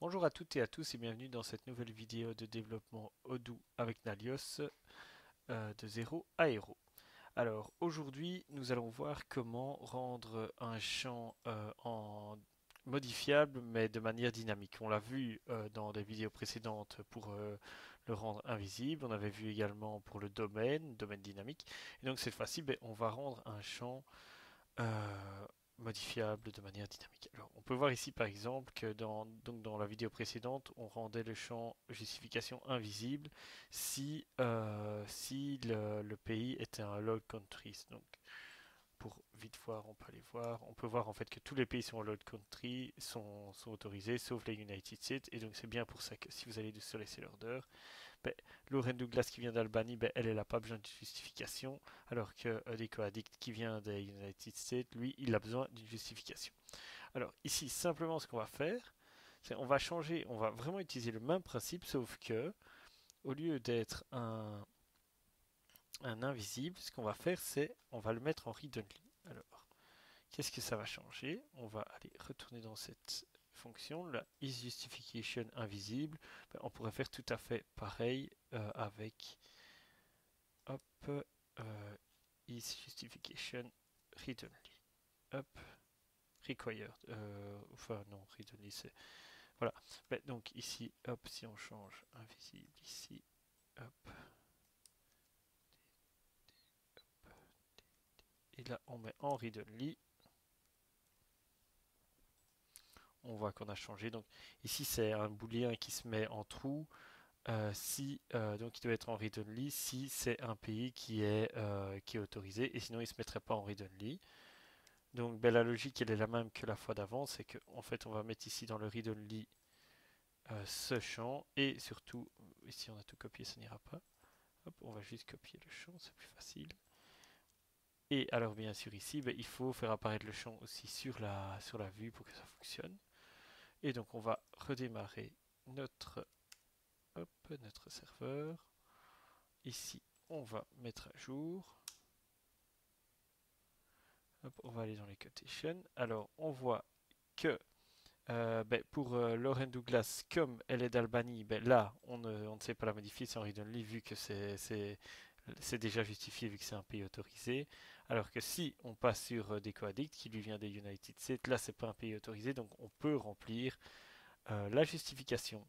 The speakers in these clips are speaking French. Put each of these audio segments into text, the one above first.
Bonjour à toutes et à tous et bienvenue dans cette nouvelle vidéo de développement Odoo avec Nalios de 0 à Hero. Alors aujourd'hui nous allons voir comment rendre un champ en modifiable mais de manière dynamique. On l'a vu dans des vidéos précédentes pour le rendre invisible, on avait vu également pour le domaine dynamique. Et donc cette fois-ci on va rendre un champ euh, modifiable de manière dynamique. Alors, on peut voir ici par exemple que dans la vidéo précédente, on rendait le champ justification invisible si le pays était un load countries. Donc, pour vite voir, on peut aller voir. On peut voir en fait que tous les pays sont load country, sont autorisés, sauf les United States. Et donc, c'est bien pour ça que si vous allez sur les seller order, ben, Lauren Douglas qui vient d'Albanie, ben, elle n'a pas besoin de justification, alors que Deco Addict qui vient des United States, lui, il a besoin d'une justification. Alors ici, simplement ce qu'on va faire, c'est on va changer, on va vraiment utiliser le même principe, sauf que au lieu d'être un invisible, ce qu'on va faire, c'est on va le mettre en read-only. Alors, qu'est-ce que ça va changer? On va aller retourner dans cette fonction, la isJustification invisible. Ben, on pourrait faire tout à fait pareil avec hop, isJustification read only. Hop, required. Enfin non, read only c'est voilà. Ben, donc ici, hop, si on change invisible ici, hop, et là on met en read only. On voit qu'on a changé. Donc ici c'est un booléen qui se met en true. Donc il doit être en read only si c'est un pays qui est autorisé et sinon il ne se mettrait pas en read only. Donc ben, la logique elle est la même que la fois d'avant, c'est qu'en fait on va mettre ici dans le read only ce champ et surtout ici on a tout copié, ça n'ira pas. Hop, on va juste copier le champ, c'est plus facile. Et alors bien sûr ici ben, il faut faire apparaître le champ aussi sur la vue pour que ça fonctionne. Et donc on va redémarrer notre, hop, notre serveur. Ici, on va mettre à jour. Hop, on va aller dans les quotations. Alors, on voit que pour Lauren Douglas, comme elle est d'Albanie, là, on ne sait pas la modifier sans read-only vu que c'est déjà justifié vu que c'est un pays autorisé. Alors que si on passe sur DecoAddict, qui lui vient des United States, là, c'est pas un pays autorisé, donc on peut remplir la justification.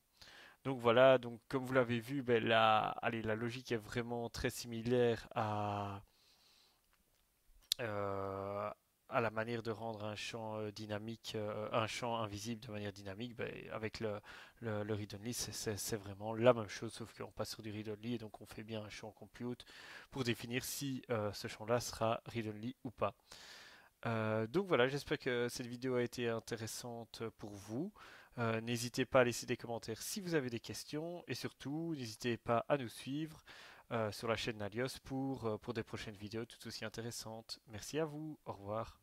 Donc voilà, donc comme vous l'avez vu, allez, la logique est vraiment très similaire euh, à la manière de rendre un champ dynamique, un champ invisible de manière dynamique, avec le read-only, c'est vraiment la même chose, sauf qu'on passe sur du read-only et donc on fait bien un champ compute pour définir si ce champ-là sera read-only ou pas. Donc voilà, j'espère que cette vidéo a été intéressante pour vous. N'hésitez pas à laisser des commentaires si vous avez des questions et surtout n'hésitez pas à nous suivre sur la chaîne Nalios pour des prochaines vidéos tout aussi intéressantes. Merci à vous, au revoir.